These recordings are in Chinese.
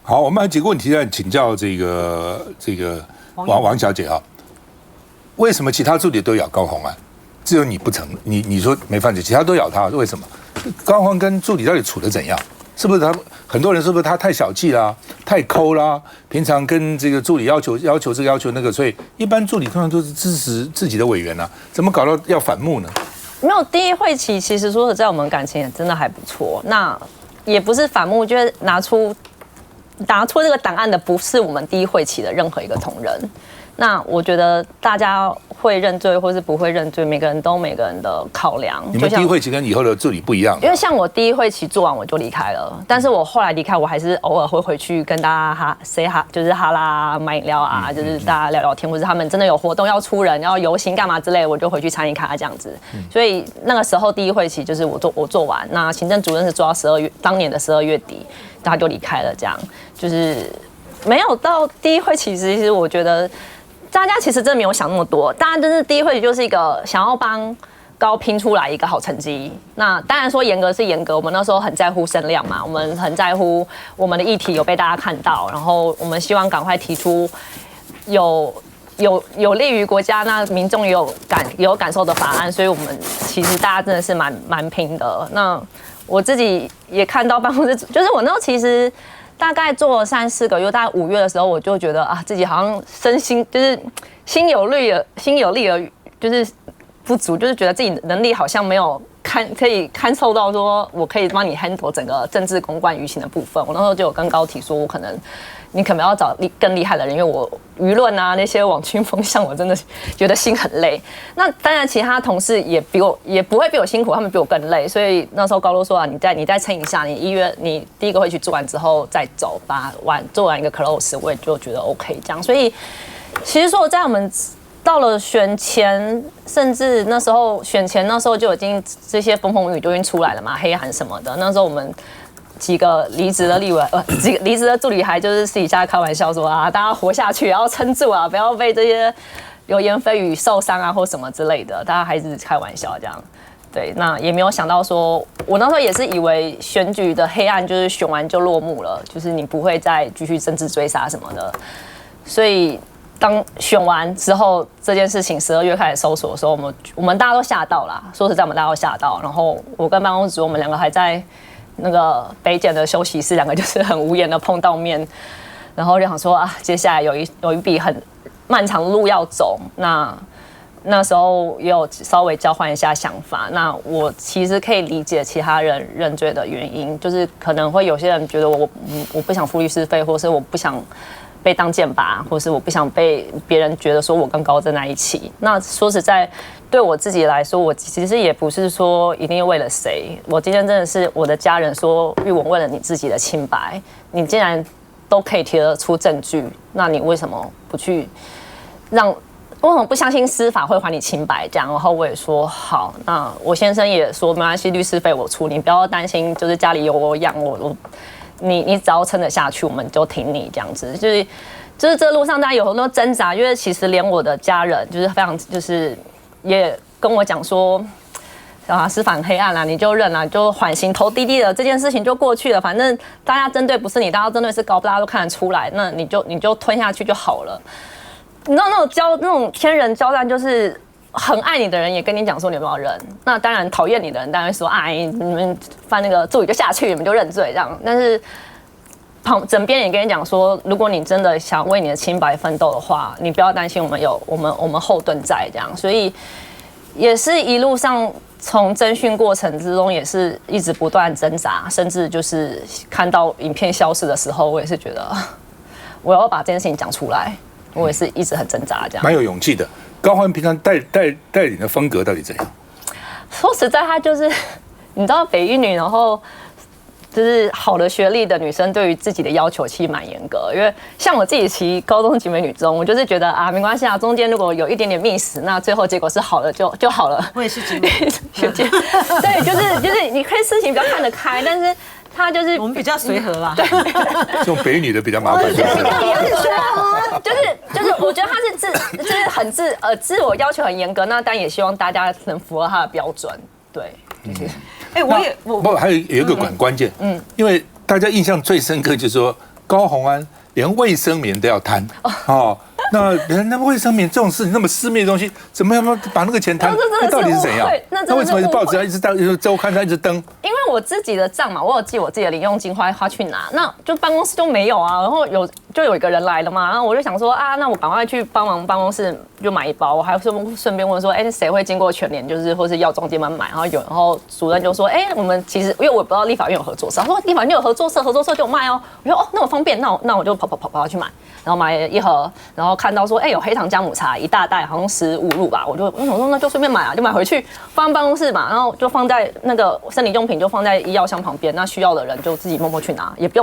好，我们有几个问题要请教这个王小姐啊，为什么其他助理都咬高虹安，只有你不成？你说没犯罪，其他都咬他，为什么？高虹安跟助理到底处得怎样？是不是他很多人是不是他太小气啦，太抠啦？平常跟这个助理要求这个要求那个，所以一般助理通常都是支持自己的委员啊，怎么搞到要反目呢？没有，第一会期其实说实在，我们感情也真的还不错。那也不是反目，就是拿出这个档案的不是我们第一会期的任何一个同仁。那我觉得大家会认罪或是不会认罪，每个人的考量。你们第一会期跟以后的助理不一样，因为像我第一会期做完我就离开了，但是我后来离开，我还是偶尔会回去跟大家就是哈拉买饮料啊，就是大家聊聊天，或者他们真的有活动要出人要游行干嘛之类，我就回去参与卡这样子。所以那个时候第一会期就是我做完，那行政主任是做到当年的12月底，他就离开了，这样就是没有到第一会期。其实我觉得。大家其实真的没有想那么多，大家就是第一会期就是一个想要帮高拼出来一个好成绩。那当然说严格是严格，我们那时候很在乎声量嘛，我们很在乎我们的议题有被大家看到，然后我们希望赶快提出有利于国家，那民众也有感受的法案，所以我们其实大家真的是蛮拼的。那我自己也看到办公室，就是我那时候其实。大概做了3-4个月，大概5月的时候，我就觉得啊，自己好像身心就是心有力而就是不足，就是觉得自己能力好像没有可以看受到说，我可以帮你 handle 整个政治公关舆情的部分。我那时候就有跟高体说，你可能要找更厉害的人，因为我舆论啊那些网军风向，我真的觉得心很累。那当然，其他同事也不会比我辛苦，他们比我更累。所以那时候高都说啊，你再撑一下，你第一个会去做完之后再走，做完一个 close， 我也就觉得 OK 这样。所以其实说在我们到了选前，甚至那时候选前那时候就已经这些风雨就已经出来了嘛，黑函什么的。那时候我们。几个离职的几个离职的助理还就是私底下开玩笑说啊，大家活下去，要撑住啊，不要被这些流言蜚语受伤啊或什么之类的，大家还是开玩笑这样。对，那也没有想到说，我那时候也是以为选举的黑暗就是选完就落幕了，就是你不会再继续政治追杀什么的。所以当选完之后，这件事情12月开始搜索的时候，我们大家都吓到啦。说实在，我们大家都吓到。然后我跟办公室我们2个还在。那个北检的休息室，2个就是很无言的碰到面，然后就想说啊，接下来有一笔很漫长的路要走。那时候也有稍微交换一下想法。那我其实可以理解其他人认罪的原因，就是可能会有些人觉得我不想付律师费，或是我不想被当箭靶，或是我不想被别人觉得说我跟高正在一起。那说实在。对我自己来说，我其实也不是说一定为了谁。我今天真的是我的家人说，玉文为了你自己的清白，你既然都可以提得出证据，那你为什么不去为什么不相信司法会还你清白？这样，然后我也说好。那我先生也说没关系，律师费我出，你不要担心，就是家里有我养你只要撑得下去，我们就挺你这样子。就是这路上大家有很多挣扎，因为其实连我的家人就是非常就是也跟我讲说。啊，司法很黑暗啦，你就认啦，你就缓刑头低低的，这件事情就过去了。反正大家针对不是你，大家针对是高，大家都看得出来，那你就吞下去就好了。你知道那种天人交战，就是很爱你的人也跟你讲说你有没有认，那当然讨厌你的人当然说哎，你们犯那个助理就下去，你们就认罪这样。但是枕边也跟你讲说，如果你真的想为你的清白奋斗的话，你不要担心，我们后盾在这样。所以也是一路上。从侦讯过程之中，也是一直不断挣扎，甚至就是看到影片消失的时候，我也是觉得我要把这件事情讲出来，我也是一直很挣扎这样。蛮有勇气的。高欢平常带领的风格到底怎样？说实在，他就是你知道北一女，然后就是好的学历的女生，对于自己的要求其实蛮严格。因为像我自己其实高中集美女中，我就是觉得啊，没关系啊，中间如果有一点点 miss， 那最后结果是好的就好了。我也是集美学姐，对，就是你可以事情比较看得开，但是他就是我们比较随和啦。对，这种北一女的比较麻烦，就是我觉得他是就是很自我要求很严格，那当然也希望大家能符合他的标准，对，就是。我不还有一个关键，因为大家印象最深刻就是说高虹安连卫生棉都要贪哦。那卫生棉这种事情那么私密的东西，怎么样把那个钱贪？那到底是怎样？那为什么报纸要一直周刊上一直登？因为我自己的账嘛，我有记我自己的零用金花去哪，那就办公室就没有啊。然后有一个人来了嘛，然后我就想说啊，那我赶快去帮忙办公室就买一包。我还顺便问说，谁会经过全联，就是或是药妆店买？然后主任就说，我们其实因为我不知道立法院有合作社，他说立法院有合作社就有卖哦。我说那我方便，那我就跑去买，然后买一盒，然后看到说有黑糖姜母茶一大袋，好像15入吧，我说那就顺便买啊，就买回去放在办公室嘛，然后就放在那个生理用品就放在医药箱旁边，那需要的人就自己默默去拿，也不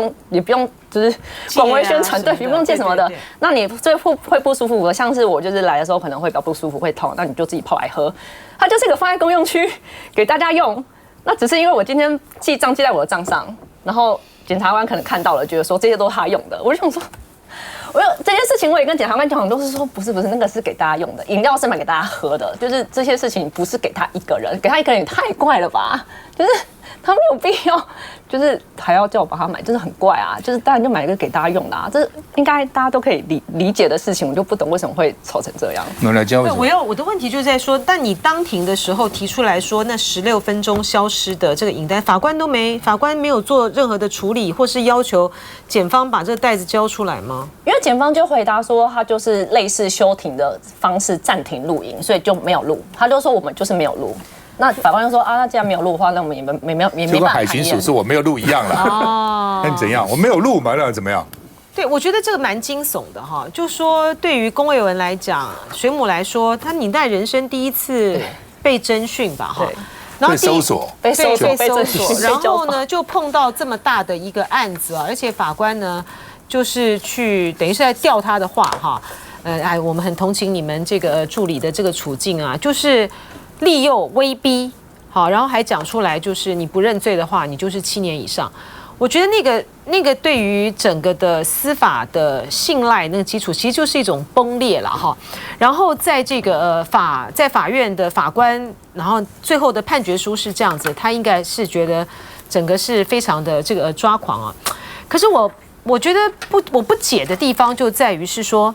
用就是广为宣传，对，也不用借什么的。那你最会不舒服的，像是我就是来的时候可能会比较不舒服会痛，那你就自己泡来喝，它就是一个放在公用区给大家用。那只是因为我今天记账记在我的账上，然后检察官可能看到了，觉得说这些都是他用的，我就想说。这件事情我也跟检察官讲，都是说不是那个是给大家用的，饮料是买给大家喝的，就是这些事情不是给他一个人，给他一个人也太怪了吧，就是他没有必要，就是还要叫我帮他买，真的很怪啊，就是当然就买一个给大家用的啊，这应该大家都可以理解的事情，我就不懂为什么会吵成这样。来教我的问题就是在说，但你当庭的时候提出来说，那16分钟消失的这个影单，法官没有做任何的处理，或是要求检方把这个袋子交出来吗？因为检方就回答说，他就是类似休庭的方式暂停录影，所以就没有录。他就说我们就是没有录。那法官就说啊，那既然没有录的话，那我们也没办法。就跟海巡署是我没有录一样了。哦，那你怎样？我没有录嘛，那怎么样？对，我觉得这个蛮惊悚的哈。就说对于龚卫文来讲，水母来说，你在人生第一次被侦讯吧哈。然后被搜索，被搜索，然后呢，就碰到这么大的一个案子啊，而且法官呢，就是去等于是在调他的话哈，我们很同情你们这个助理的这个处境啊，就是利诱威逼，好，然后还讲出来，就是你不认罪的话，你就是7年以上。我觉得那个对于整个的司法的信赖那个基础，其实就是一种崩裂了哈。然后在这个在法院的法官，然后最后的判决书是这样子，他应该是觉得整个是非常的这个抓狂啊。可是我觉得我不解的地方就在于是说，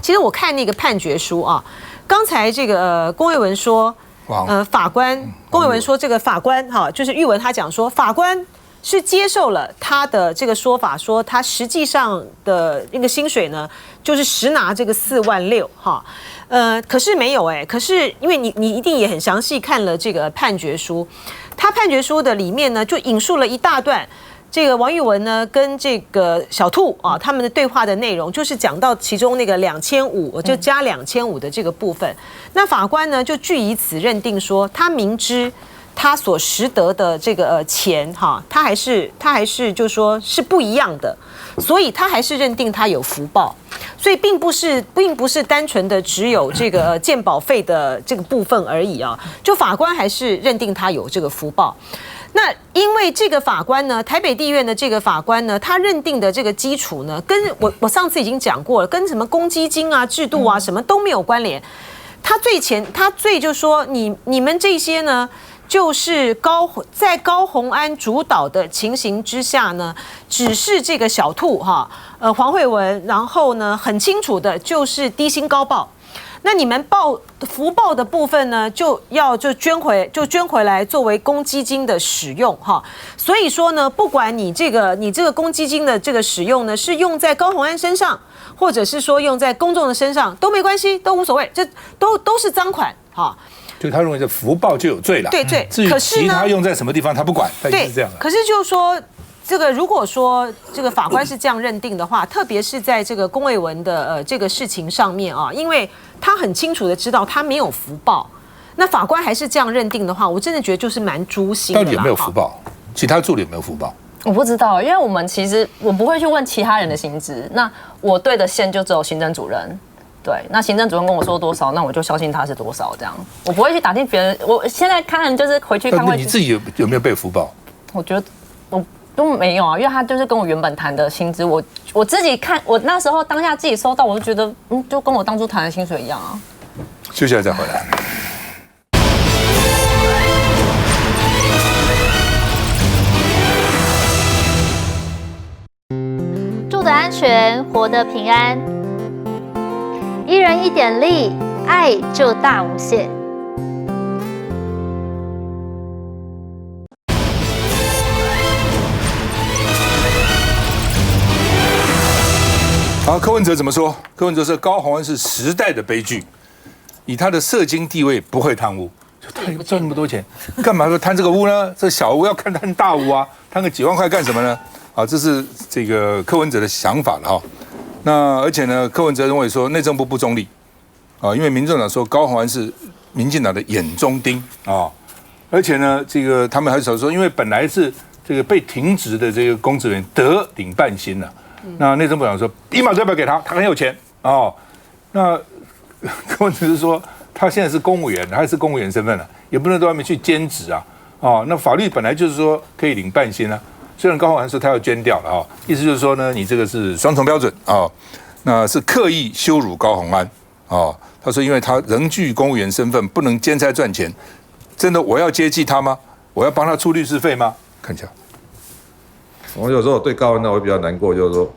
其实我看那个判决书啊，刚才这个龚卫文说，法官龚卫文说这个法官哈，就是玉文他讲说法官。是接受了他的这个说法，说他实际上的那个薪水呢，就是实拿这个4万6哈，可是没有可是因为你一定也很详细看了这个判决书，他判决书的里面呢就引述了一大段，这个王玉文呢跟这个小兔啊他们的对话的内容，就是讲到其中那个2500，就加2500的这个部分，那法官呢就据以此认定说，他明知。他所实得的这个钱哈，他还是就说是不一样的，所以他还是认定他有福报，所以并不是单纯的只有这个健保费的这个部分而已啊，就法官还是认定他有这个福报。那因为这个法官呢，台北地院的这个法官呢，他认定的这个基础呢，跟我上次已经讲过了，跟什么公积金啊、制度啊什么都没有关联。他最就说你们这些呢。就是在高虹安主导的情形之下呢，只是这个小兔哈，黄慧文，然后呢很清楚的就是低薪高报，那你们福报的部分呢，就捐回来作为公积金的使用哈。所以说呢，不管你这个公积金的这个使用呢，是用在高虹安身上，或者是说用在公众的身上都没关系，都无所谓，这都是赃款哈。就他认为这福报就有罪了，对，至于其他用在什么地方他不管，他就是这样的。可是就是说，这个如果说这个法官是这样认定的话，特别是在这个龚卫文的这个事情上面啊，因为他很清楚的知道他没有福报，那法官还是这样认定的话，我真的觉得就是蛮诛心的啦。到底有没有福报？其他助理有没有福报？我不知道，因为我不会去问其他人的薪资，那我对的线就只有行政主任。对，那行政主任跟我说多少，那我就相信他是多少，这样我不会去打听别人。我现在看就是回去看。那你自己有没有被福报？我觉得我都没有啊，因为他就是跟我原本谈的薪资，我自己看，我那时候当下自己收到，我就觉得就跟我当初谈的薪水一样啊。休息了再回来。得安全，活得平安。一人一点力，爱就大无限。好，柯文哲怎么说？柯文哲说高虹安是时代的悲剧，以他的社经地位不会贪污，他赚那么多钱，干嘛要贪这个污呢？这小污要看贪大污啊，贪个几万块干什么呢？啊，这是这个柯文哲的想法了哈。那而且呢，柯文哲认为说内政部不中立啊，因为民众党说高虹安是民进党的眼中钉啊，而且呢，这个他们还少说，因为本来是这个被停职的这个公职人员得领半薪了。那内政部长说1码都要不要给他？他很有钱哦。那柯文哲是说他现在是公务员，他是公务员身份了，也不能到外面去兼职啊。哦，那法律本来就是说可以领半薪啊。虽然高虹安说他要捐掉了啊，意思就是说呢，你这个是双重标准啊，那是刻意羞辱高虹安啊。他说因为他仍具公务员身份，不能兼差赚钱，真的我要接济他吗？我要帮他出律师费吗？看一下。我有时候对高虹安我会比较难过，就是说，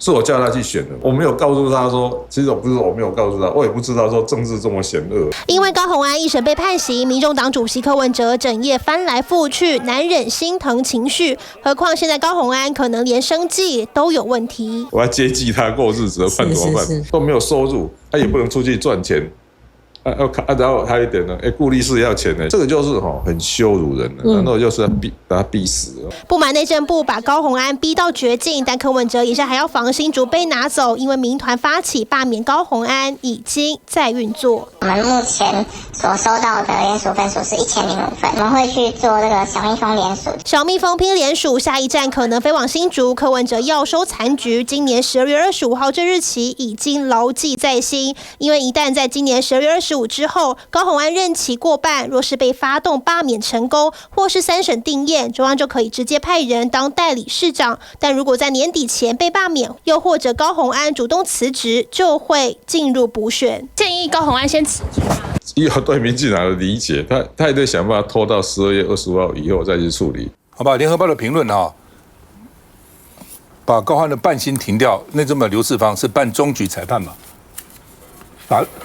是我叫他去选的，我没有告诉他说，其实不是我没有告诉他，我也不知道说政治这么险恶。因为高虹安一审被判刑，民众党主席柯文哲整夜翻来覆去，难忍心疼情绪。何况现在高虹安可能连生计都有问题。我要接济他过日子，看怎么办？都没有收入，他也不能出去赚钱。然后还有一点呢，顾律师要钱呢，这个就是很羞辱人的，然后就是要把他逼死了。不满内政部把高虹安逼到绝境，但柯文哲也是还要防新竹被拿走，因为民团发起罢免高虹安已经在运作。我们目前所收到的联署分数是1005分，我们会去做这个小蜜蜂联署。小蜜蜂拼联署，下一站可能飞往新竹。柯文哲要收残局，今年12月25号这日起已经牢记在心，因为一旦在今年12月25之后，高虹安任期过半，若是被发动罢免成功，或是3审定验，中央就可以直接派人当代理市长。但如果在年底前被罢免，又或者高虹安主动辞职，就会进入补选。建议高虹安先辞职。以我对民进党的理解，他也得想办法拖到12月25号以后再去处理。好吧，联合报的评论啊，把高虹安的半薪停掉，内政部刘世芳是办终局裁判嘛？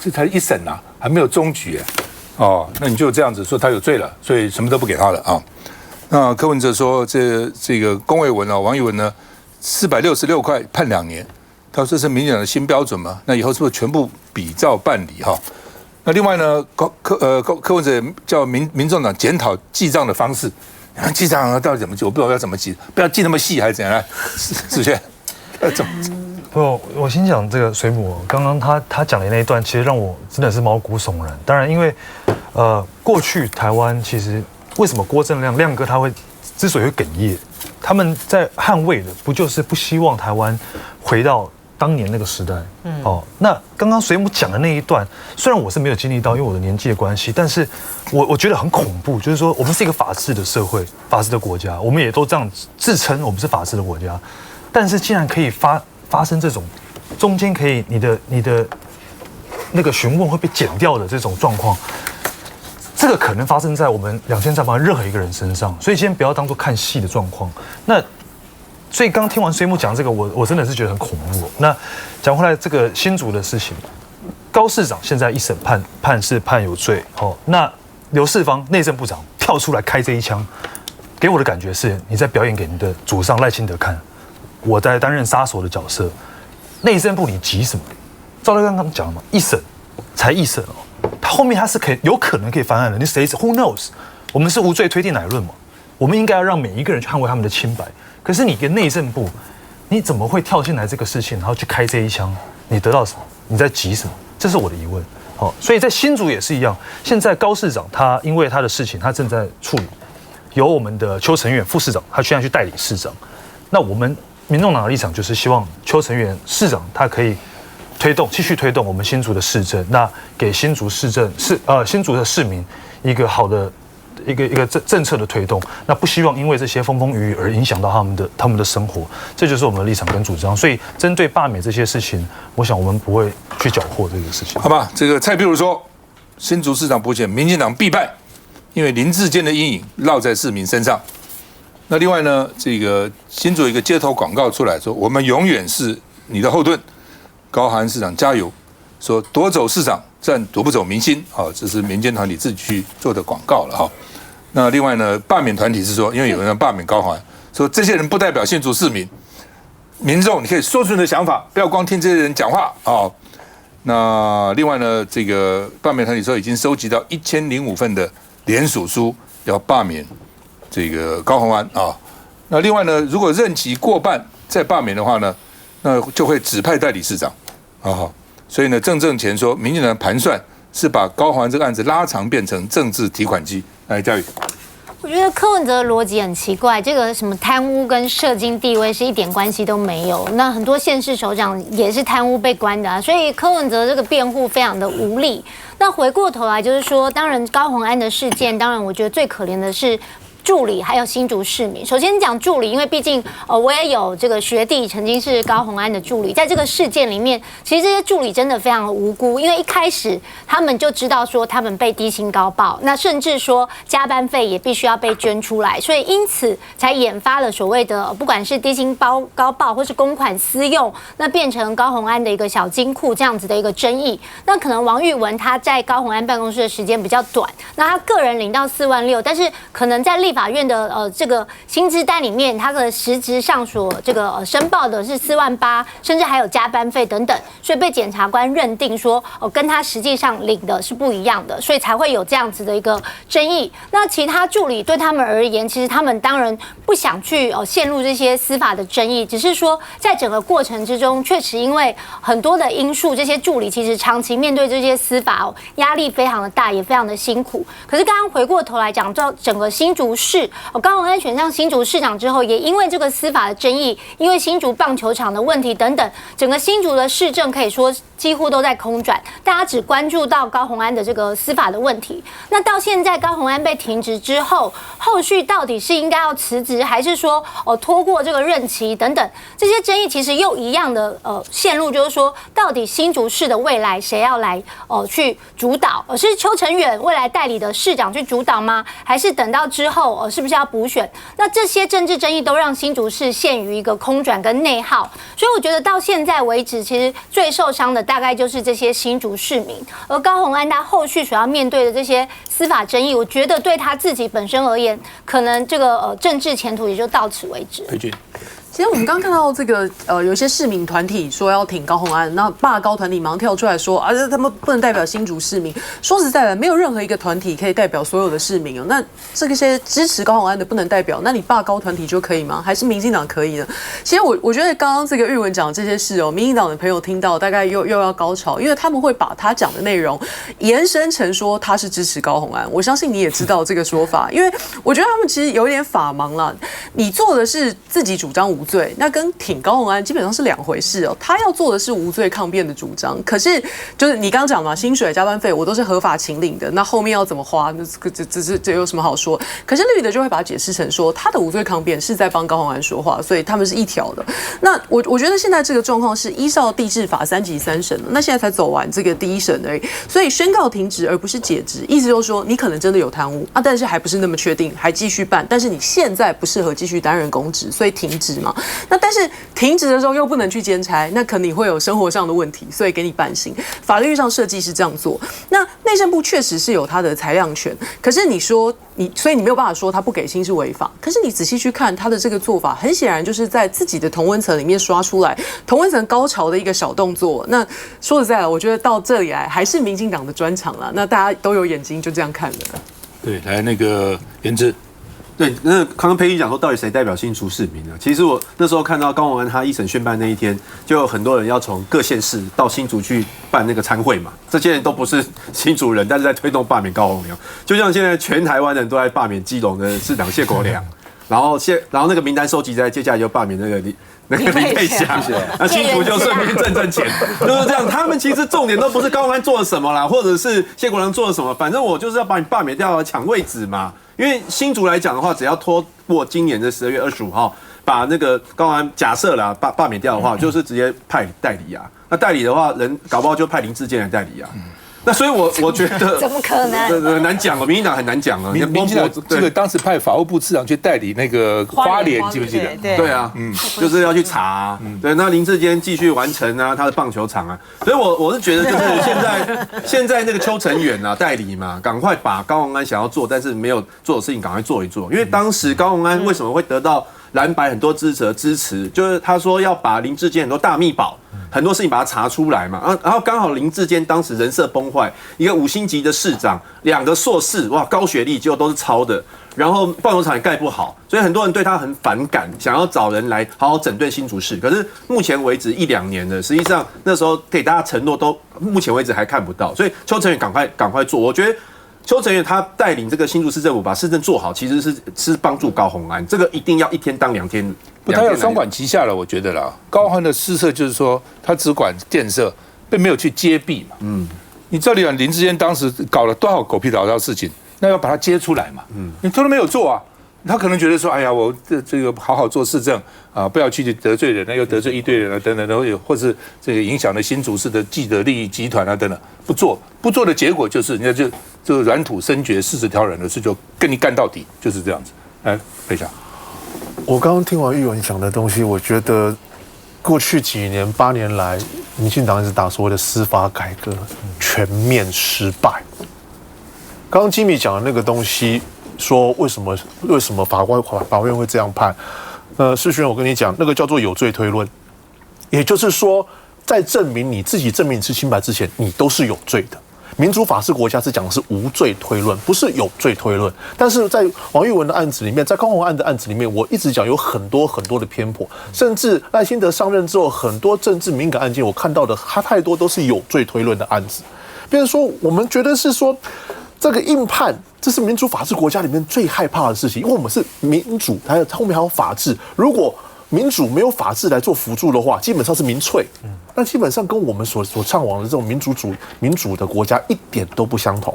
这才一审啊，还没有终局哦，那你就这样子说他有罪了，所以什么都不给他了啊。那柯文哲说这个龚卫文啊，王一文呢，466块判2年，他说这是民进党的新标准嘛？那以后是不是全部比照办理哈？那另外呢，柯文哲叫民众党检讨记账的方式，记账到底怎么记？我不知道要怎么记，不要记那么细还是怎样来？世轩，怎么？我先讲这个水母，刚刚他讲的那一段，其实让我真的是毛骨悚然。当然，因为过去台湾其实为什么郭正亮哥他会之所以会哽咽，他们在捍卫的不就是不希望台湾回到当年那个时代？那刚刚水母讲的那一段，虽然我是没有经历到，因为我的年纪的关系，但是我觉得很恐怖，就是说我们是一个法治的社会，法治的国家，我们也都这样自称我们是法治的国家，但是竟然可以发生这种中间可以你的那个询问会被剪掉的这种状况，这个可能发生在我们2300任何一个人身上，所以先不要当作看戏的状况。那所以刚听完水母讲这个，我真的是觉得很恐怖。那讲回来这个新竹的事情，高市长现在一审判有罪，那刘世芳内政部长跳出来开这一枪，给我的感觉是你在表演给你的祖上赖清德看。我在担任杀手的角色，内政部你急什么？赵立刚刚讲了嘛，才一审哦，他后面他是有可能可以翻案的，你谁 who knows？ 我们是无罪推定乃论嘛，我们应该要让每一个人去捍卫他们的清白。可是你跟内政部，你怎么会跳进来这个事情，然后去开这一枪？你得到什么？你在急什么？这是我的疑问。好，所以在新竹也是一样，现在高市长他因为他的事情，他正在处理，由我们的邱成远副市长，他现在去代理市长，那我们。民众党的立场就是希望邱成远市长他可以继续推动我们新竹的市政，那给新竹新竹的市民一个好的一个政策的推动，那不希望因为这些风风雨雨而影响到他们的生活，这就是我们的立场跟主张。所以针对罢免这些事情，我想我们不会去搅和这个事情。好吧，这个蔡壁如说，新竹市长补选，民进党必败，因为林智坚的阴影落在市民身上。那另外呢，这个新竹一个街头广告出来说，我们永远是你的后盾，高虹安市长加油，说夺走市长，但夺不走民心，这是民间团体自己去做的广告了哈。那另外呢，罢免团体是说，因为有人罢免高虹安，说这些人不代表新竹市民，民众你可以说出你的想法，不要光听这些人讲话啊。那另外呢，这个罢免团体说已经收集到1005份的联署书，要罢免这个高虹安啊。那另外呢，如果任期过半再罢免的话呢，那就会指派代理市长啊。所以呢，郑正前说，民进党盘算是把高虹安这个案子拉长，变成政治提款机。来，嘉宇。我觉得柯文哲的逻辑很奇怪，这个什么贪污跟社经地位是一点关系都没有。那很多县市首长也是贪污被关的啊，所以柯文哲这个辩护非常的无力。那回过头来就是说，当然高虹安的事件，当然我觉得最可怜的是助理还有新竹市民。首先讲助理，因为毕竟我也有这个学弟曾经是高虹安的助理，在这个事件里面，其实这些助理真的非常的无辜，因为一开始他们就知道说他们被低薪高报，那甚至说加班费也必须要被捐出来，所以因此才引发了所谓的不管是低薪高报或是公款私用，那变成高虹安的一个小金库这样子的一个争议。那可能王玉文他在高虹安办公室的时间比较短，那他个人领到46000，但是可能在立法院的这个薪资单里面，他的实质上所这个申报的是48000，甚至还有加班费等等，所以被检察官认定说跟他实际上领的是不一样的，所以才会有这样子的一个争议。那其他助理对他们而言，其实他们当然不想去陷入这些司法的争议，只是说在整个过程之中，确实因为很多的因素，这些助理其实长期面对这些司法压力非常的大，也非常的辛苦。可是刚刚回过头来讲到整个新竹市，高虹安选上新竹市长之后，也因为这个司法的争议，因为新竹棒球场的问题等等，整个新竹的市政可以说几乎都在空转，大家只关注到高虹安的这个司法的问题。那到现在高虹安被停职之后，后续到底是应该要辞职，还是说拖过这个任期等等，这些争议其实又一样的陷入，就是说到底新竹市的未来谁要来去主导？是邱成远未来代理的市长去主导吗？还是等到之后是不是要补选？那这些政治争议都让新竹市陷于一个空转跟内耗，所以我觉得到现在为止，其实最受伤的大概就是这些新竹市民。而高虹安他后续所要面对的这些司法争议，我觉得对他自己本身而言，可能这个政治前途也就到此为止。裴俊。其实我们刚看到这个有一些市民团体说要挺高虹安，那罢高团体马上跳出来说啊，他们不能代表新竹市民。说实在的，没有任何一个团体可以代表所有的市民哦。那这些支持高虹安的不能代表，那你罢高团体就可以吗？还是民进党可以呢？其实我觉得刚刚这个玉文讲的这些事哦，民进党的朋友听到大概又要高潮，因为他们会把他讲的内容延伸成说他是支持高虹安。我相信你也知道这个说法，因为我觉得他们其实有一点法盲啦。你做的是自己主张无罪，那跟挺高虹安基本上是两回事哦。他要做的是无罪抗辩的主张，可是就是你刚刚讲嘛，薪水加班费我都是合法请领的，那后面要怎么花，这有什么好说？可是绿的就会把它解释成说，他的无罪抗辩是在帮高虹安说话，所以他们是一条的。那我觉得现在这个状况是依照地制法3级3审了，那现在才走完这个第1审而已，所以宣告停职而不是解职，意思就是说你可能真的有贪污啊，但是还不是那么确定，还继续办，但是你现在不适合继续担任公职，所以停职嘛。那但是停职的时候又不能去兼差，那可能你会有生活上的问题，所以给你半薪。法律上设计是这样做。那内政部确实是有他的裁量权，可是你说所以你没有办法说他不给薪是违法。可是你仔细去看他的这个做法，很显然就是在自己的同温层里面刷出来同温层高潮的一个小动作。那说实在的，我觉得到这里来还是民进党的专长啦。那大家都有眼睛就这样看了。对，来那个颜值。对，那刚刚裴毅讲说，到底谁代表新竹市民呢？其实我那时候看到高虹安他一审宣判那一天，就有很多人要从各县市到新竹去办那个参会嘛。这些人都不是新竹人，但是在推动罢免高虹良。就像现在全台湾人都在罢免基隆的市长谢国良，然后那个名单收集在，接下来就罢免那个林佩祥，那新竹就顺便挣钱，就是这样。他们其实重点都不是高虹安做了什么啦，或者是谢国良做了什么，反正我就是要把你罢免掉，抢位置嘛。因为新竹来讲的话，只要拖过今年的12月25号，把那个高虹安假设啦罢免掉的话，就是直接派代理啊。那代理的话，人搞不好就派林志坚来代理啊。那所以我觉得怎么可能？很难讲哦，民进党很难讲哦。民进党这个当时派法务部次长去代理那个花莲，记不记得？对啊，就是要去查。对，那林智坚继续完成啊他的棒球场啊，所以我是觉得就是现在那个邱成远啊代理嘛，赶快把高虹安想要做但是没有做的事情赶快做一做，因为当时高虹安为什么会得到蓝白很多支持的支持，就是他说要把林智坚很多大秘宝。很多事情把它查出来嘛，然后刚好林智坚当时人设崩坏，一个5星级的市长，2个硕士，哇，高学历结果都是抄的，然后棒球场也盖不好，所以很多人对他很反感，想要找人来好好整顿新竹市。可是目前为止1-2年了，实际上那时候给大家承诺都目前为止还看不到，所以邱成远赶快做，我觉得。邱成远他带领这个新竹市政府把市政做好，其实是帮助高虹安，这个一定要1天当2天。不，他有双管齐下了，我觉得啦。高虹安的施策就是说，他只管建设，并没有去揭弊嘛。你照理讲，林智坚当时搞了多少狗屁倒灶事情，那要把它揭出来嘛。你都没有做啊。他可能觉得说，哎呀，我这个好好做市政啊，不要去得罪人，又得罪一堆人啊，等等，然后或是这个影响了新竹市的既得利益集团啊，等等，不做的结果就是，人家就软土深掘，40条人的事就跟你干到底，就是这样子。来，佩霞，我刚刚听完玉文讲的东西，我觉得过去几年8年来，民进党一直打所谓的司法改革全面失败。刚刚Jimmy讲的那个东西。说为什么法院会这样判？世勋，我跟你讲，那个叫做有罪推论，也就是说，在证明你自己证明你是清白之前，你都是有罪的。民主法治国家是讲的是无罪推论，不是有罪推论。但是在王玉文的案子里面，在高虹安的案子里面，我一直讲有很多的偏颇，甚至赖清德上任之后，很多政治敏感案件，我看到的他太多都是有罪推论的案子。比如说，我们觉得是说这个硬判。这是民主法治国家里面最害怕的事情，因为我们是民主，后面还有法治。如果民主没有法治来做辅助的话，基本上是民粹。那基本上跟我们所倡往的这种民主的国家一点都不相同。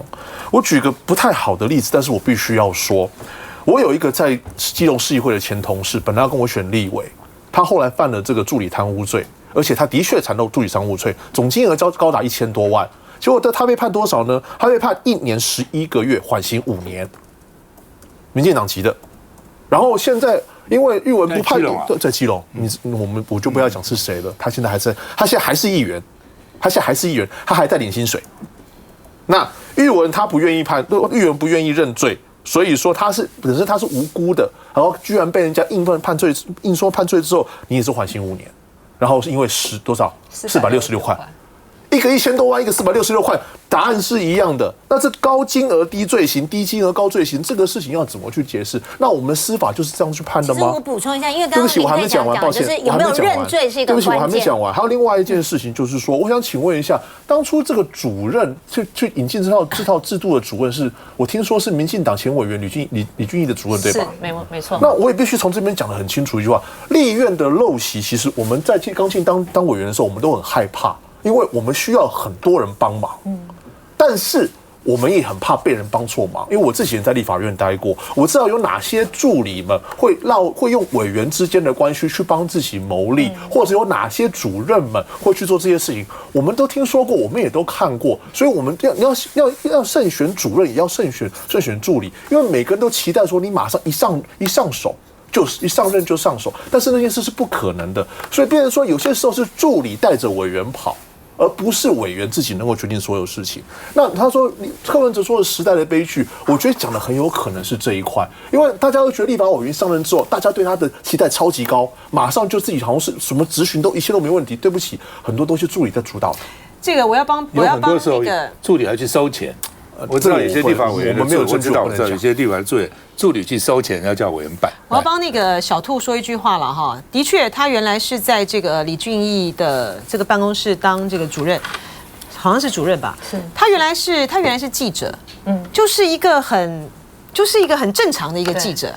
我举个不太好的例子，但是我必须要说，我有一个在基隆市议会的前同事，本来要跟我选立委，他后来犯了这个助理贪污罪，而且他的确缠到助理贪污罪，总金额高达1000多万。结果他被判多少呢？他被判1年11个月，缓刑5年，民进党籍的。然后现在因为玉文不判，在基隆，我就不要讲是谁了。他现在还是议员，他还在领薪水。那玉文他不愿意判，玉文不愿意认罪，所以说本身他是无辜的，然后居然被人家硬说判罪之后，你也是缓刑5年，然后是因为多少466块。一个1000多万，一个466块，答案是一样的。那这高金额低罪行，低金额高罪行，这个事情要怎么去解释？那我们司法就是这样去判的吗？其实我补充一下，因为刚刚我还没讲完，抱歉，就是有没有认罪是一个关键。对不起，我还没讲完。还有另外一件事情，就是说，我想请问一下，当初这个主任去引进这套制度的主任是，我听说是民进党前委员李俊毅的主任，对吧？是，没错。那我也必须从这边讲得很清楚一句话：立院的陋习，其实我们在刚进当委员的时候，我们都很害怕。因为我们需要很多人帮忙，但是我们也很怕被人帮错忙。因为我之前在立法院待过，我知道有哪些助理们会用委员之间的关系去帮自己谋利，或者有哪些主任们会去做这些事情，我们都听说过，我们也都看过。所以我们要慎选主任，也要慎选助理，因为每个人都期待说你马上一上手。就是一上任就上手，但是那件事是不可能的，所以变成说有些时候是助理带着委员跑，而不是委员自己能够决定所有事情。那他说柯文哲说的时代的悲剧，我觉得讲的很有可能是这一块，因为大家都觉得立法委员上任之后，大家对他的期待超级高，马上就自己好像是什么质询一切都没问题。对不起，很多都是助理在主导的。这个我要帮那个助理还去收钱。我知道有些地方委员，我知道有些地方助理去收钱要叫委员办。我要帮那个小兔说一句话了哈，的确，他原来是在这个李俊毅的这个办公室当这个主任，好像是主任吧？是。他原来是记者，就是一个就是一个很正常的一个记者。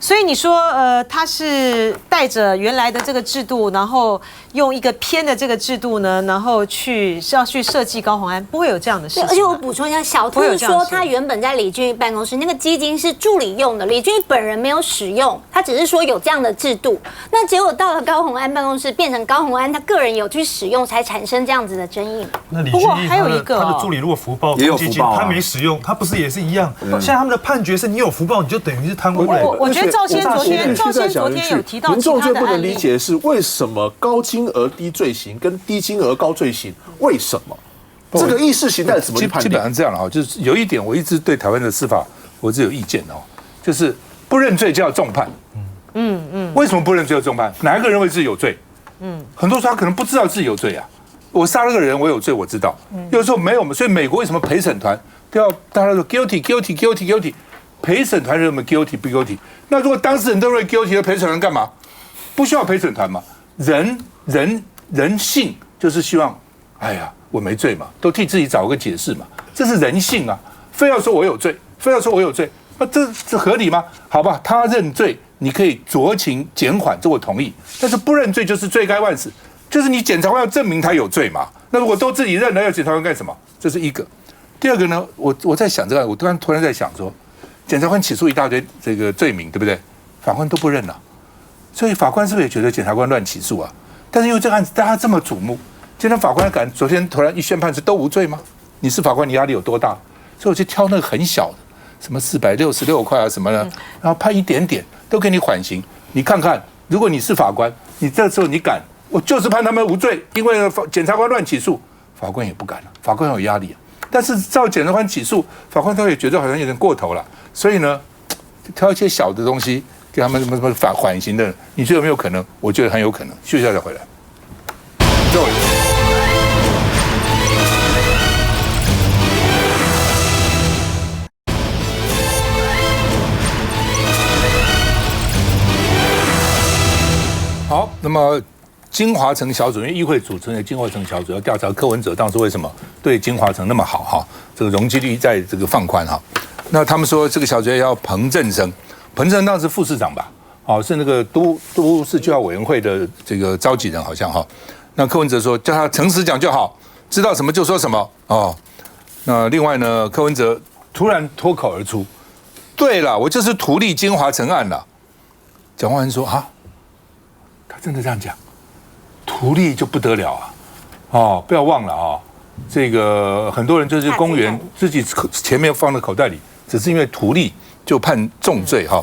所以你说他是带着原来的这个制度，然后用一个偏的这个制度呢，然后要去设计高虹安，不会有这样的事情。而且我补充一下，小兔说他原本在李俊毅办公室那个基金是助理用的，李俊毅本人没有使用，他只是说有这样的制度。那结果到了高虹安办公室，变成高虹安他个人有去使用，才产生这样子的争议。那李俊毅还有一个他的助理如果福报也有基金，福报他没使用，他不是也是一样？现在他们的判决是你有福报，你就等于是贪污嘞。我觉得赵先昨天有提到民众其他的最不能理案例。解的是为什么高金额低罪行跟低金额高罪行？为什么？这个意识形态怎么去判定？基本上这样了哈，就是有一点我一直对台湾的司法我是有意见哦，就是不认罪就要重判。为什么不认罪要重判？哪一个认为自己有罪？很多时候他可能不知道自己有罪啊。我杀了个人，我有罪，我知道。有时候没有，所以美国为什么陪审团都要大家说 guilty？ 陪审团认为 guilty 不 guilty？ 那如果当事人都认为 guilty， 陪审团干嘛？不需要陪审团嘛？人性就是希望，哎呀，我没罪嘛，都替自己找个解释嘛，这是人性啊！非要说我有罪，那这合理吗？好吧，他认罪，你可以酌情减缓，这我同意。但是不认罪就是罪该万死，就是你检察官要证明他有罪嘛。那如果都自己认了，要检察官干什么？这是一个。第二个呢，我在想这个，我突然在想说，检察官起诉一大堆这个罪名，对不对？法官都不认了，所以法官是不是也觉得检察官乱起诉啊？但是因为这个案子大家这么瞩目，今天法官昨天突然一宣判是都无罪吗？你是法官，你压力有多大？所以我就挑那个很小的，什么466块啊什么的，然后判一点点，都给你缓刑。你看看，如果你是法官，你这时候你敢，我就是判他们无罪，因为检察官乱起诉，法官也不敢了，法官有压力。但是照检察官起诉，法官都也觉得好像有点过头了，所以呢，挑一些小的东西给他们什么缓刑的，你觉得有没有可能？我觉得很有可能。休息一下再回来。好，那么金华城小组，因为议会组成的金华城小组要调查柯文哲当初为什么对金华城那么好哈，这个容积率在这个放宽哈。那他们说这个小组要彭振声，彭振声当时副市长吧，哦是那个都市计划委员会的这个召集人好像哈。那柯文哲说叫他诚实讲就好，知道什么就说什么哦。那另外呢，柯文哲突然脱口而出，对了，我就是图利金华城案了。蒋万安说啊，他真的这样讲？图利就不得了啊！哦，不要忘了啊，这个很多人就是公务员自己前面放在口袋里，只是因为图利就判重罪哈。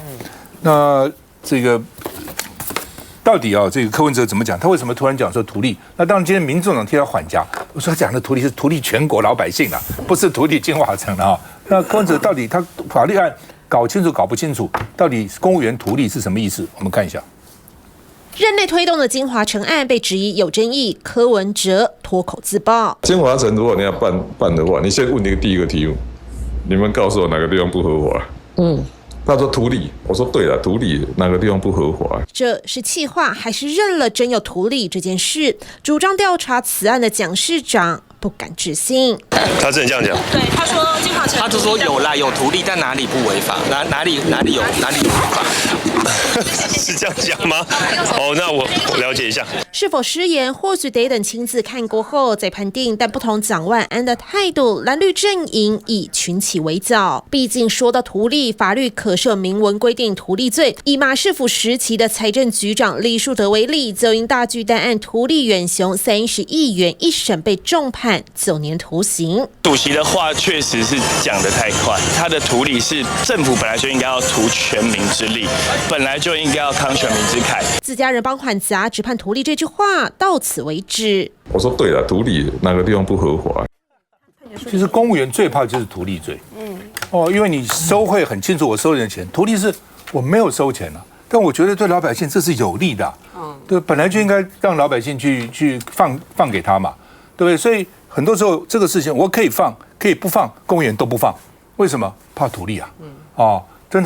那这个到底啊，这个柯文哲怎么讲？他为什么突然讲说图利？那当然，今天民众党替他缓颊，我说他讲的图利是图利全国老百姓啊，不是图利金华城啊。那柯文哲到底他法律案搞清楚搞不清楚，到底公务员图利是什么意思？我们看一下。任内推动的金华城案被质疑有争议，柯文哲脱口自爆。金华城如果你要办的话，你先问第一个题目，你们告诉我哪个地方不合法？他说图利，我说对了，图利哪个地方不合法？这是气话还是认了真有图利这件事？主张调查此案的蒋市长不敢置信。他真的这样讲？对，他说金华城，他就说有图利，但哪里不违法？哪里有违法？是这样讲吗？哦，那我了解一下。是否失言，或许得等亲自看过后再判定。但不同蒋万安的态度，蓝绿阵营以群起围剿。毕竟说到图利，法律可设明文规定图利罪。以马市府时期的财政局长李树德为例，就因大巨蛋案图利远雄30亿元，一审被重判9年徒刑。主席的话确实是讲得太快，他的图利是政府本来就应该要图全民之利，本来就应该要慷全民之慨。自家人帮缓颊，只判图利这句话到此为止。我说对了，图利哪个地方不合法？其实公务员最怕就是图利罪。因为你收贿很清楚，我收人的钱，图利是我没有收钱了，但我觉得对老百姓这是有利的。对，本来就应该让老百姓去放给他嘛，对不对？所以很多时候这个事情我可以放，可以不放，公务员都不放，为什么？怕图利啊！真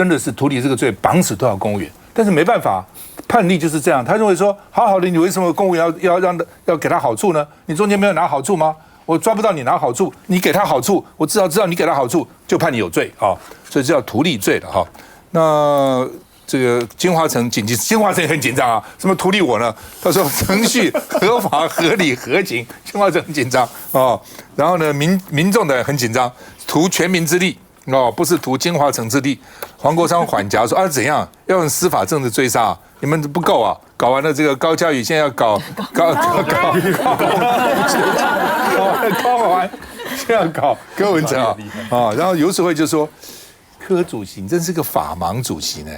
的是图利这个罪绑死多少公务员？但是没办法，判例就是这样。他认为说，好的，你为什么公务员要给他好处呢？你中间没有拿好处吗？我抓不到你拿好处，你给他好处，我至少知道你给他好处，就判你有罪啊，所以这叫图利罪了哈。那这个金华城金华城也很紧张啊，什么图利我呢？他说程序合法、合理、合情，金华城很紧张哦。然后呢，民众的很紧张，图全民之利哦，不是图金华城之利。黄国昌缓颊说啊，怎样要用司法政治追杀？你们不够啊！搞完了这个高嘉瑜，现在要搞完，现在要搞柯文哲啊！然后游淑慧就说，柯主席你真是个法盲主席呢。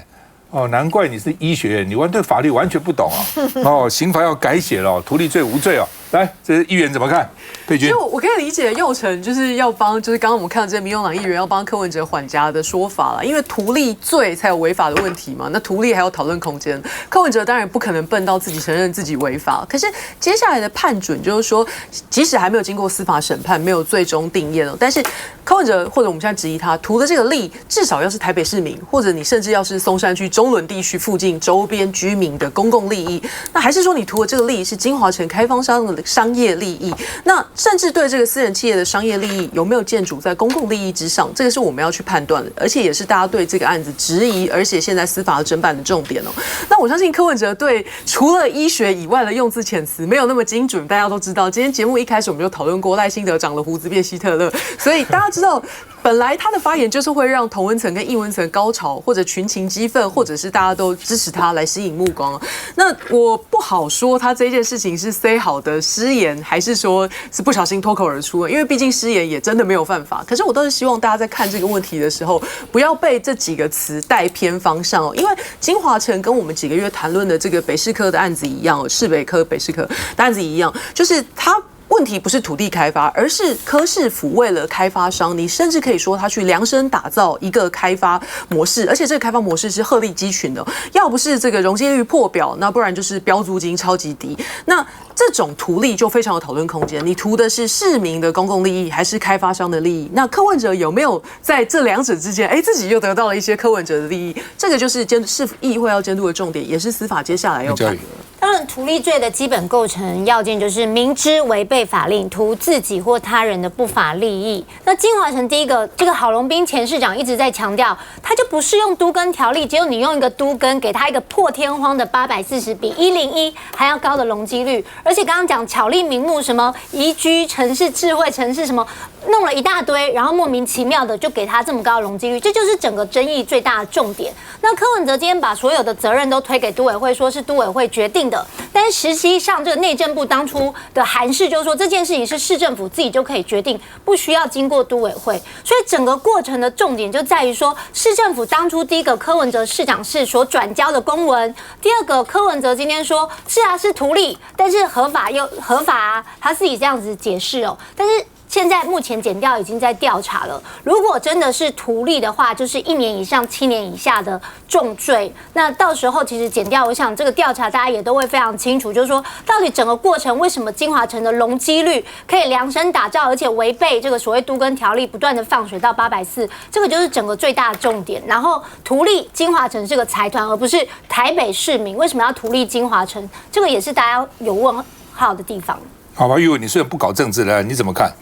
哦，难怪你是医学院，你对法律完全不懂啊！哦，刑法要改写了，图利罪无罪哦。来，这是议员怎么看？佩君，就我可以理解佑成就是要帮，就是刚刚我们看到这些民众党议员要帮柯文哲缓颊的说法了，因为图利罪才有违法的问题嘛，那图利还有讨论空间。柯文哲当然不可能笨到自己承认自己违法，可是接下来的判准就是说，即使还没有经过司法审判，没有最终定验了，但是柯文哲或者我们现在质疑他图的这个利，至少要是台北市民，或者你甚至要是松山区中仑地区附近周边居民的公共利益，那还是说你图的这个利是金华城开发商的商业利益，那甚至对这个私人企业的商业利益有没有建筑在公共利益之上，这个是我们要去判断的，而且也是大家对这个案子质疑，而且现在司法的侦办的重点哦。那我相信柯文哲对除了医学以外的用字遣词没有那么精准，大家都知道。今天节目一开始我们就讨论过赖清德长了胡子变希特勒，所以大家知道。本来他的发言就是会让同温层跟异温层高潮，或者群情激愤，或者是大家都支持他来吸引目光。那我不好说他这件事情是 say 好的失言，还是说是不小心脱口而出的，因为毕竟失言也真的没有犯法。可是我倒是希望大家在看这个问题的时候，不要被这几个词带偏方向哦。因为金华城跟我们几个月谈论的这个北市科的案子一样，市北科、北市科的案子一样，就是他。问题不是土地开发，而是柯市府为了开发商，你甚至可以说他去量身打造一个开发模式，而且这个开发模式是鹤立鸡群的，要不是这个容积率破表，那不然就是标租金超级低。那这种图利就非常有讨论空间，你图的是市民的公共利益，还是开发商的利益？那柯文哲有没有在这两者之间，自己又得到了一些柯文哲的利益？这个就是市议会要监督的重点，也是司法接下来要看的。当然，图利罪的基本构成要件就是明知违背法令，图自己或他人的不法利益。那金华城第一个，这个郝龙斌前市长一直在强调，他就不适用都更条例，结果你用一个都更给他一个破天荒的840比101还要高的容积率，而且刚刚讲巧立名目，什么宜居城市、智慧城市什么，弄了一大堆，然后莫名其妙的就给他这么高的容积率，这就是整个争议最大的重点。那柯文哲今天把所有的责任都推给都委会，说是都委会决定的，但实际上这个内政部当初的函释就是说这件事情是市政府自己就可以决定，不需要经过都委会。所以整个过程的重点就在于说，市政府当初第一个柯文哲市长室所转交的公文，第二个柯文哲今天说是啊是图利，但是合法又合法啊，他自己这样子解释哦，但是。现在目前检调已经在调查了，如果真的是图利的话，就是1年以上7年以下的重罪。那到时候其实检调，我想这个调查大家也都会非常清楚，就是说到底整个过程为什么金华城的容积率可以量身打造，而且违背这个所谓都更条例，不断的放水到840，这个就是整个最大的重点。然后图利金华城这个财团，而不是台北市民，为什么要图利金华城？这个也是大家有问号的地方。好吧，玉文，你虽然不搞政治了，你怎么看？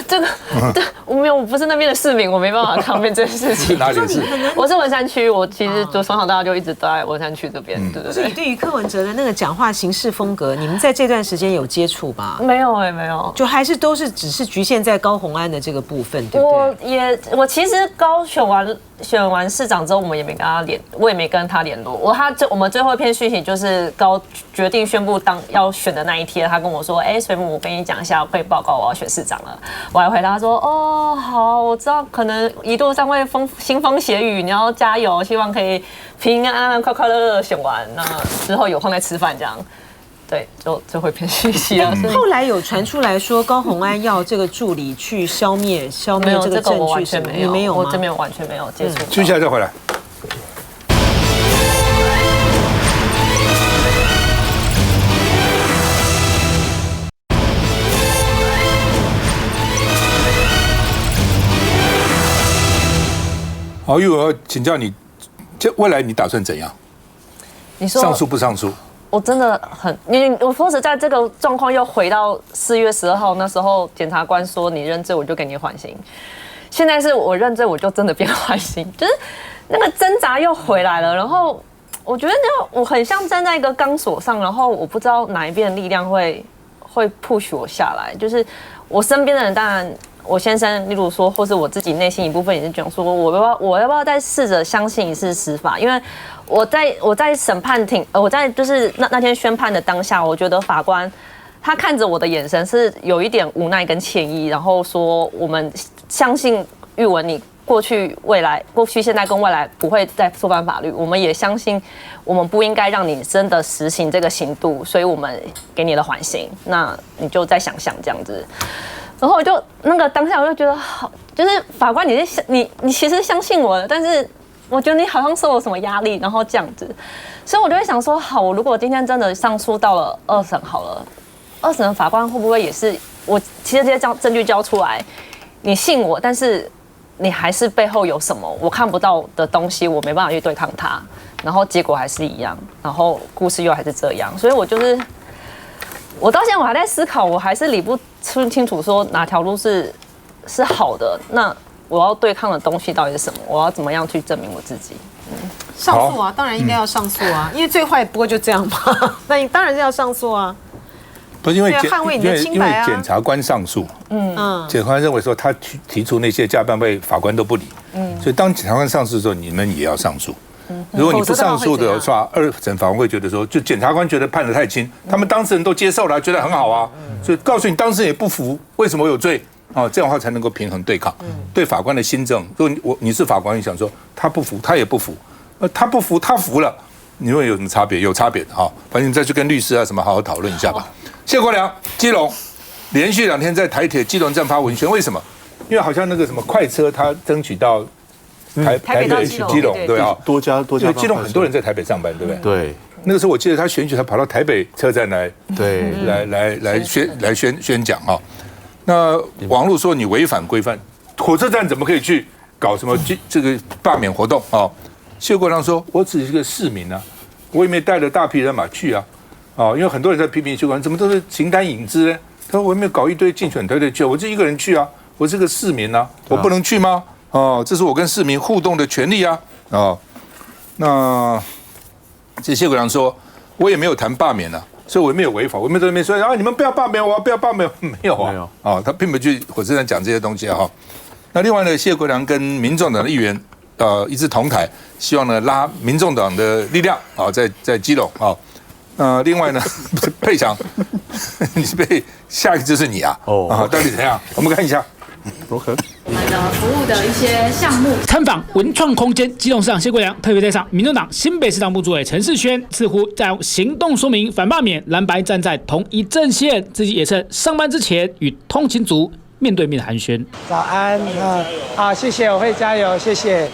这个，对，我不是那边的市民，我没办法抗辩这件事情。是哪里是？我是文山区，我其实就从小到大就一直都在文山区这边，对对对。所以对于柯文哲的那个讲话行事风格，你们在这段时间有接触吗？没有没有，就还是都是只是局限在高虹安的这个部分，对不对？我其实刚选完市长之后，我也没跟他我也没跟他联络。我们最后一篇讯息就是高决定宣布要选的那一天，他跟我说：“水母，我跟你讲一下，会报告我要选市长了。”我还回答说：“哦，好，我知道可能一路上会腥风血雨，你要加油，希望可以平平安安、快快乐乐选完，那之后有空再吃饭这样。”对，就会偏讯息了。后来有传出来说高虹安要这个助理去消灭这个证据什么？你没有吗？我这边完全没有接触。接下来再回来。好，玉文，请教你，未来你打算怎样？你说上诉不上诉？我真的很，我说实在，这个状况又回到4月12号那时候，检察官说你认罪，我就给你缓刑。现在是我认罪，我就真的变坏心，就是那个挣扎又回来了。然后我觉得我很像站在一个钢索上，然后我不知道哪一边的力量会 push 我下来。就是我身边的人，当然我先生，例如说，或是我自己内心一部分也是讲说，我要不要再试着相信一次司法？因为我在审判庭，我在就是那天宣判的当下，我觉得法官他看着我的眼神是有一点无奈跟歉意，然后说我们相信玉文你过去、现在跟未来不会再触犯法律，我们也相信我们不应该让你真的实行这个刑度，所以我们给你了缓刑，那你就再想想这样子。然后我就那个当下我就觉得好，就是法官你其实相信我的，但是我觉得你好像受了什么压力，然后这样子，所以我就会想说，好，我如果今天真的上诉到了2审好了。2审的法官会不会也是我？其实这些证据交出来，你信我，但是你还是背后有什么我看不到的东西，我没办法去对抗它，然后结果还是一样，然后故事又还是这样，所以我到现在我还在思考，我还是理不清楚说哪条路是好的，那我要对抗的东西到底是什么？我要怎么样去证明我自己？上诉啊，当然应该要上诉啊，因为最坏不过就这样嘛，那你当然是要上诉啊。 不是因为捍卫你的清白啊，检察官上诉，检察官认为说他提出那些加半倍，法官都不理，所以当检察官上诉的时候，你们也要上诉。如果你不上诉的话，2审法官会觉得说，就检察官觉得判得太轻，他们当事人都接受了，觉得很好啊，所以告诉你当事人也不服，为什么有罪？哦，这样的话才能够平衡对抗。对法官的心证，如果你是法官，你想说他不服，他也不服，他不服，他服了，你会有什么差别？有差别的哈，反正你再去跟律师啊什么好好讨论一下吧。 谢国良，基隆连续2天在台铁基隆站发文宣，为什么？因为好像那个什么快车，他争取到台北去基隆，对啊，多家，因为基隆很多人在台北上班，对不对？对。那个时候我记得他选举，他跑到台北车站来宣讲啊。那网络说你违反规范，火车站怎么可以去搞什么这个罢免活动啊？谢国良说，我只是个市民啊，我也没带着大批人马去啊。 哦，因为很多人在批评谢国良，怎么都是形单影只呢？他说我也没有搞一堆竞选团队去，我就一个人去啊，我是个市民啊，我不能去吗？哦，这是我跟市民互动的权利啊！哦，那这谢国良说，我也没有谈罢免啊，所以我也没有违法，我没有在那边说啊，你们不要罢免我，不要罢免我，没有啊，哦，他并没有去火车站讲这些东西啊。那另外呢，谢国良跟民众党的议员一致同台，希望呢拉民众党的力量啊，在基隆啊。 另外呢，佩强，你被下一个就是你啊！到底怎样？我们看一下。OK。我们的服务的一些项目。参访文创空间，基隆市长谢国良特别带上民众党新北市党部主委陈世轩，似乎在用行动说明反罢免，蓝白站在同一阵线，自己也趁上班之前与通勤族面对面寒暄。早安，好，谢谢，我会加油，谢谢。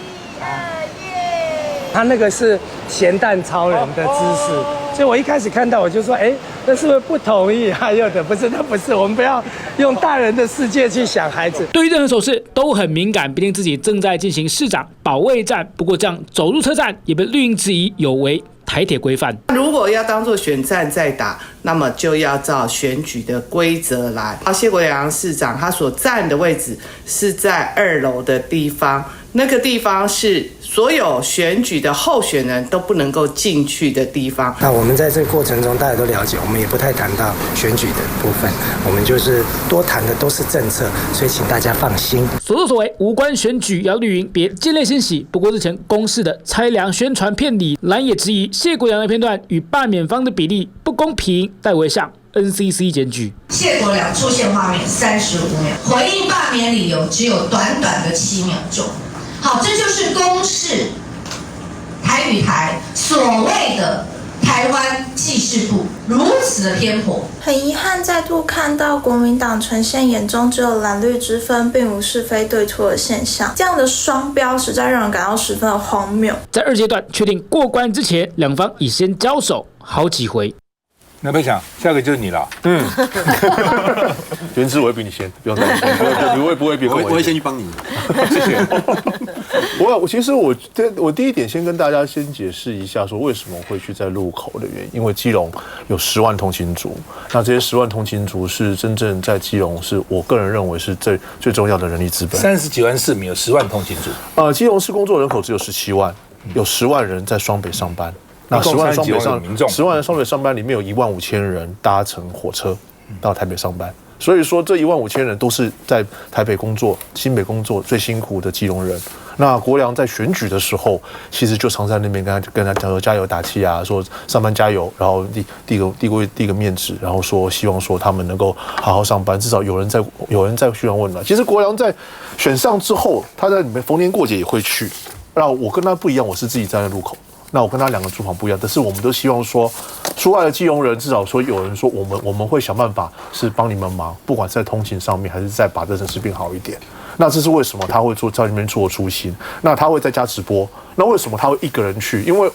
他那个是咸蛋超人的姿势。所以我一开始看到我就说，哎，那是不是不同意？还有的不是，那不是，我们不要用大人的世界去想孩子。对于任何手势都很敏感，毕竟自己正在进行市长保卫战。不过这样走入车站也被绿营质疑有违台铁规范。如果要当作选战在打，那么就要照选举的规则来。谢国良市长他所站的位置是在2楼的地方。那个地方是所有选举的候选人都不能够进去的地方。那我们在这个过程中，大家都了解，我们也不太谈到选举的部分，我们就是多谈的都是政策，所以请大家放心。所作所为无关选举，要绿营别见猎欣喜。不过日前公示的拆梁宣传片里，蓝也质疑谢国良的片段与罢免方的比例不公平，代为向 NCC 检举。谢国良出现画面35秒，回应罢免理由只有短短的7秒钟。好，这就是公视台语台所谓的台湾记事部如此的偏颇。很遗憾再度看到国民党呈现眼中只有蓝绿之分，并无是非对错的现象，这样的双标实在让人感到十分的荒谬。在2阶段确定过关之前，两方已先交手好几回。那不想下个就是你了。原之我会比你先，不用担心，不会比我会先去帮你。谢谢。其实我第一点先跟大家先解释一下，说为什么会去在路口的原因，因为基隆有10万通勤族，那这些10万通勤族是真正在基隆，是我个人认为是最重要的人力资本。30几万市民有10万通勤族，基隆市工作人口只有17万，有10万人在双北上班。那10万人双北上班里面有15000人搭乘火车到台北上班，所以说这15000人都是在台北工作、新北工作最辛苦的基隆人。那国良在选举的时候，其实就常在那边跟他讲说加油打气啊，说上班加油，然后递个面纸，然后说希望说他们能够好好上班，至少有人在询问了。其实国良在选上之后，他在里面逢年过节也会去。那我跟他不一样，我是自己站在路口。那我跟他2个住房不一样，但是我们都希望说，出来的基隆人至少说有人说我们会想办法是帮你们忙，不管在通勤上面还是在把这城市变好一点。那这是为什么他会在那边做初心？那他会在家直播？那为什么他会一个人去？因为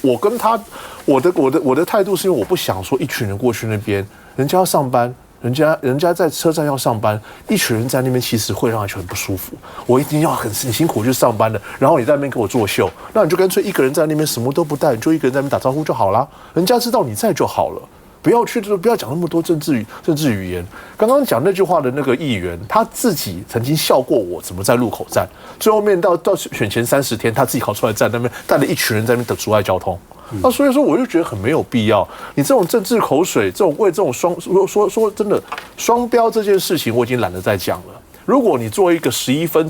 我跟他，我的态度是因为我不想说一群人过去那边，人家要上班。人家在车站要上班，一群人在那边其实会让他觉得很不舒服。我一定要很辛苦去上班的，然后你在那边给我作秀，那你就干脆一个人在那边什么都不带，你就一个人在那边打招呼就好了，人家知道你在就好了。不要讲那么多政治语言。刚刚讲那句话的那个议员，他自己曾经笑过我怎么在路口站，最后面到选前30天，他自己跑出来站那边，带了一群人在那边阻碍交通。那所以说，我就觉得很没有必要。你这种政治口水，为这种说真的双标这件事情，我已经懒得再讲了。如果你做一个11分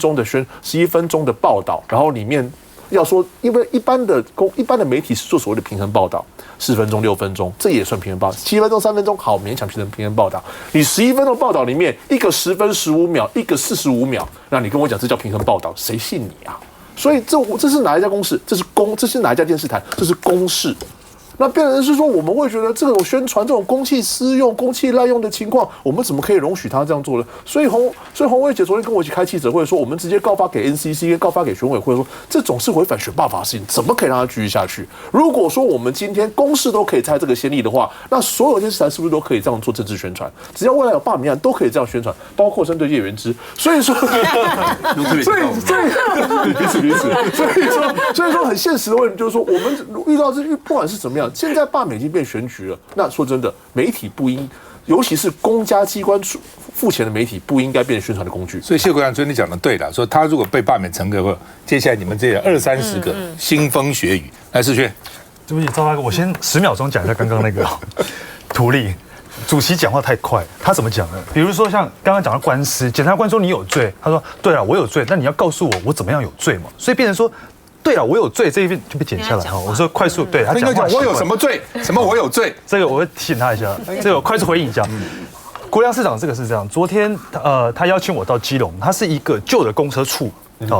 钟的报道，然后里面要说，因为一般的媒体是做所谓的平衡报道，4分钟、6分钟，这也算平衡报道。7分钟、3分钟，好，勉强平衡报道。你11分钟报道里面，一个10分15秒，一个45秒，那你跟我讲这叫平衡报道，谁信你啊？所以这是哪一家公司？这是哪一家电视台？这是公视。那变成是说，我们会觉得这种宣传这种公器私用、公器滥用的情况，我们怎么可以容许他这样做呢？所以洪薇姐昨天跟我一起开记者会说，我们直接告发给 NCC 跟告发给选委会说，这种是违反选罢法的事情，怎么可以让它继续下去？如果说我们今天公视都可以拆这个先例的话，那所有电视台是不是都可以这样做政治宣传？只要未来有罢免案，都可以这样宣传，包括针对叶元之。所以说很现实的问题就是说，我们遇到不管是怎么样。现在罢免已经变选举了，那说真的，媒体不应，尤其是公家机关付钱的媒体，不应该变成宣传的工具。所以谢国良昨天讲的对了，说他如果被罢免成功后，接下来你们这20-30个腥风血雨。来，世轩，对不起，赵大哥，我先10秒钟讲一下刚刚那个图例。主席讲话太快，他怎么讲呢？比如说像刚刚讲的官司，检察官说你有罪，他说对啊，我有罪，那你要告诉我怎么样有罪嘛？所以变成说。对啊，我有罪这一边就被剪下来哈。我说快速，对他讲话，我有什么罪？什么我有罪？这个我会提醒他一下，这个我快速回应一下。国良市长这个是这样，昨天他邀請我到基隆，它是一个旧的公车处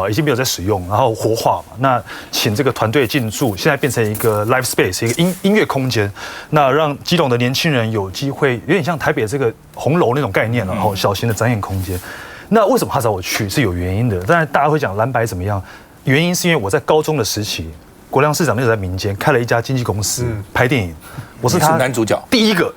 已经没有在使用，然后活化嘛，那请这个团队进驻，现在变成一个 live space， 一个音乐空间，那让基隆的年轻人有机会，有点像台北这个红楼那种概念了，然后小型的展演空间。那为什么他找我去是有原因的？当然大家会讲蓝白怎么样。原因是因为我在高中的时期，国良市长那时候在民间开了一家经纪公司拍电影，我是他男主角第一个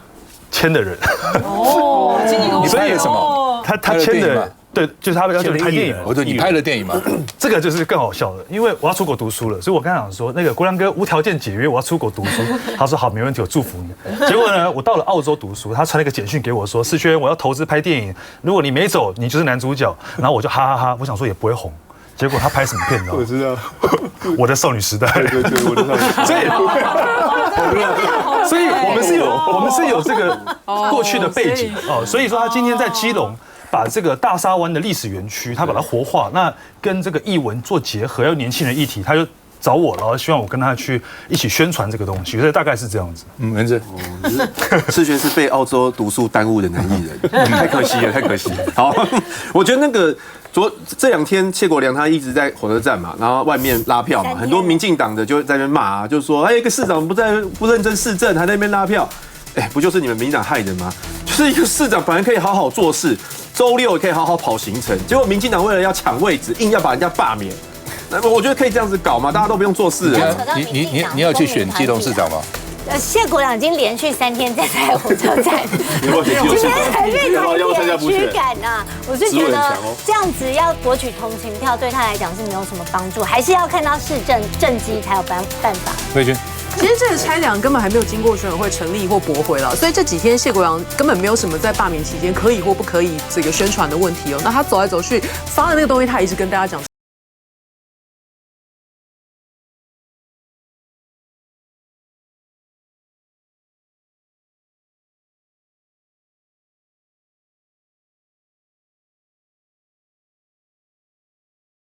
签的人。哦，经纪公司。你拍了什么？他签的，对，就是他要求拍电影。我说你拍了电影吗？这个就是更好笑的，因为我要出国读书了，所以我刚讲说那个国良哥无条件解约，我要出国读书。他说好，没问题，我祝福你。结果呢，我到了澳洲读书，他传了一个简讯给我说，世轩，我要投资拍电影，如果你没走，你就是男主角。然后我就哈哈哈，我想说也不会红。结果他拍什么片呢？我知道，我的少女时代。对，我的少女时代。所以我们是有这个过去的背景哦。所以说他今天在基隆把这个大沙湾的历史园区，他把它活化，那跟这个艺文做结合，要年轻人议题，他就找我，然后希望我跟他去一起宣传这个东西，所以大概是这样子。文志，世轩是被澳洲读书耽误的男艺人，太可惜了，太可惜了。好，我觉得那个。这2天谢国良他一直在火车站嘛，然后外面拉票嘛，很多民进党的就在那边骂啊，就说一个市长不认真市政，还在那边拉票，不就是你们民进党害的吗？就是一个市长本来可以好好做事，周6也可以好好跑行程，结果民进党为了要抢位置，硬要把人家罢免。我觉得可以这样子搞嘛，大家都不用做事了。你要去选基隆市长吗？谢国良已经连续3天站在火车站，今天才去谈点驱赶啊！我是觉得这样子要博取同情票，对他来讲是没有什么帮助，还是要看到市政绩才有办法。慧君。其实这个拆两根本还没有经过选委会成立或驳回了，所以这几天谢国良根本没有什么在罢免期间可以或不可以这个宣传的问题哦。那他走来走去发的那个东西，他也是跟大家讲。